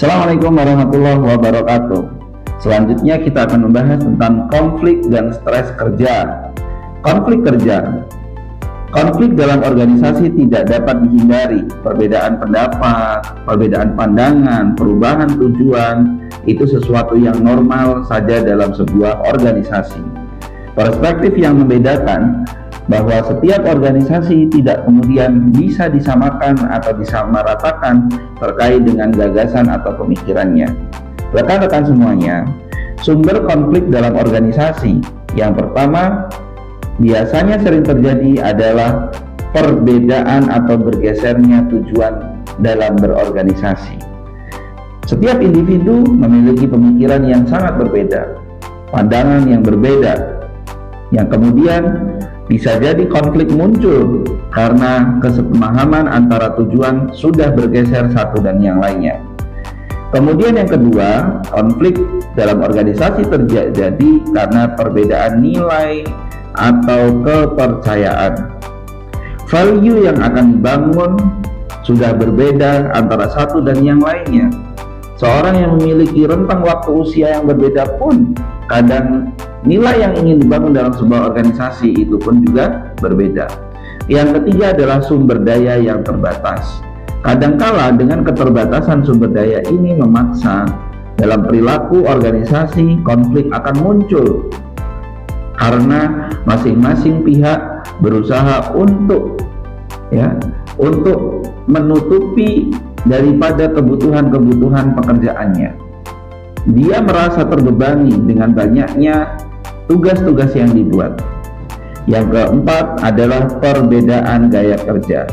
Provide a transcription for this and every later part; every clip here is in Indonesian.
Assalamualaikum warahmatullahi wabarakatuh. Selanjutnya kita akan membahas tentang konflik dan stres kerja. Konflik kerja. Konflik dalam organisasi tidak dapat dihindari. Perbedaan pendapat, perbedaan pandangan, perubahan tujuan itu sesuatu yang normal saja dalam sebuah organisasi. Perspektif yang membedakan bahwa setiap organisasi tidak kemudian bisa disamakan atau disamaratakan terkait dengan gagasan atau pemikirannya. Rekan-rekan semuanya, sumber konflik dalam organisasi yang pertama biasanya sering terjadi adalah perbedaan atau bergesernya tujuan dalam berorganisasi. Setiap individu memiliki pemikiran yang sangat berbeda, pandangan yang berbeda, yang kemudian bisa jadi konflik muncul karena kesepemahaman antara tujuan sudah bergeser satu dan yang lainnya. Kemudian yang kedua, konflik dalam organisasi terjadi karena perbedaan nilai atau kepercayaan. Value yang akan dibangun sudah berbeda antara satu dan yang lainnya. Seorang yang memiliki rentang waktu usia yang berbeda pun kadang nilai yang ingin dibangun dalam sebuah organisasi itu pun juga berbeda. Yang ketiga adalah sumber daya yang terbatas. Kadangkala dengan keterbatasan sumber daya ini memaksa dalam perilaku organisasi konflik akan muncul karena masing-masing pihak berusaha untuk menutupi daripada kebutuhan-kebutuhan pekerjaannya. Dia merasa terbebani dengan banyaknya tugas-tugas yang dibuat. Yang keempat adalah perbedaan gaya kerja.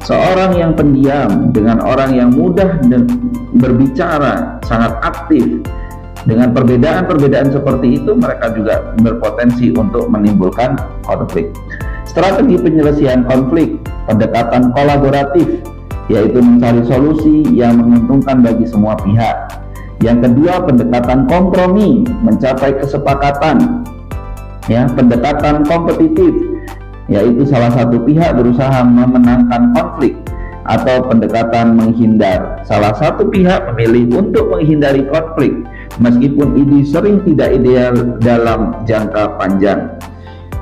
Seorang yang pendiam dengan orang yang mudah berbicara, sangat aktif. Dengan perbedaan-perbedaan seperti itu, mereka juga berpotensi untuk menimbulkan konflik. Strategi penyelesaian konflik, pendekatan kolaboratif, yaitu mencari solusi yang menguntungkan bagi semua pihak. Yang kedua, pendekatan kompromi, mencapai kesepakatan. Pendekatan kompetitif, yaitu salah satu pihak berusaha memenangkan konflik, atau pendekatan menghindar. Salah satu pihak memilih untuk menghindari konflik, meskipun ini sering tidak ideal dalam jangka panjang.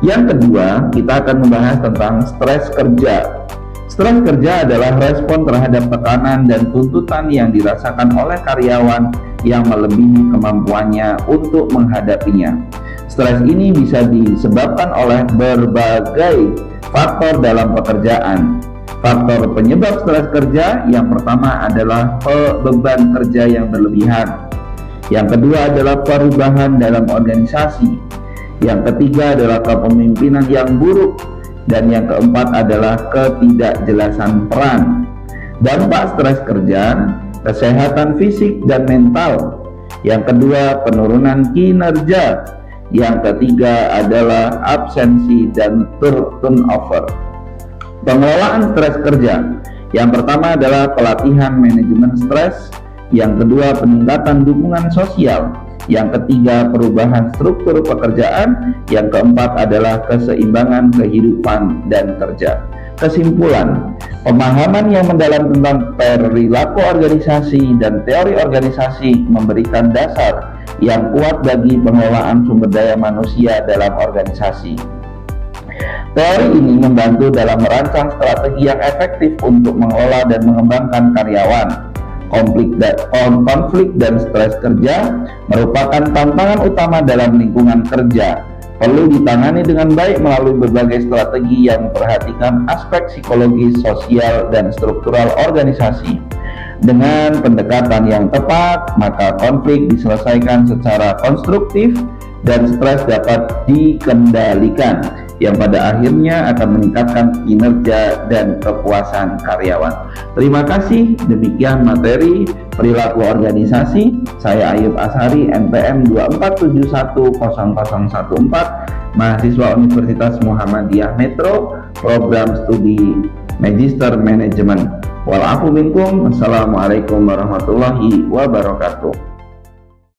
Yang kedua, kita akan membahas tentang stres kerja. Stres kerja adalah respon terhadap tekanan dan tuntutan yang dirasakan oleh karyawan yang melebihi kemampuannya untuk menghadapinya. Stres ini bisa disebabkan oleh berbagai faktor dalam pekerjaan. Faktor penyebab stres kerja yang pertama adalah beban kerja yang berlebihan. Yang kedua adalah perubahan dalam organisasi. Yang ketiga adalah kepemimpinan yang buruk. Dan yang keempat adalah ketidakjelasan peran. Dampak stres kerja, kesehatan fisik dan mental. Yang kedua, penurunan kinerja. Yang ketiga adalah absensi dan turnover. Pengelolaan stres kerja. Yang pertama adalah pelatihan manajemen stres. Yang kedua, peningkatan dukungan sosial. Yang ketiga, perubahan struktur pekerjaan. Yang keempat adalah keseimbangan kehidupan dan kerja. Kesimpulan, pemahaman yang mendalam tentang perilaku organisasi dan teori organisasi memberikan dasar yang kuat bagi pengelolaan sumber daya manusia dalam organisasi. Teori ini membantu dalam merancang strategi yang efektif untuk mengelola dan mengembangkan karyawan. Konflik dan stres kerja merupakan tantangan utama dalam lingkungan kerja. Perlu ditangani dengan baik melalui berbagai strategi yang memperhatikan aspek psikologis, sosial, dan struktural organisasi. Dengan pendekatan yang tepat, maka konflik diselesaikan secara konstruktif dan stres dapat dikendalikan, yang pada akhirnya akan meningkatkan kinerja dan kepuasan karyawan. Terima kasih, demikian materi perilaku organisasi. Saya Ayub Ashari, NPM 247100014, mahasiswa Universitas Muhammadiyah Metro, program studi Magister Manajemen. Wal afu minkum. Assalamualaikum warahmatullahi wabarakatuh.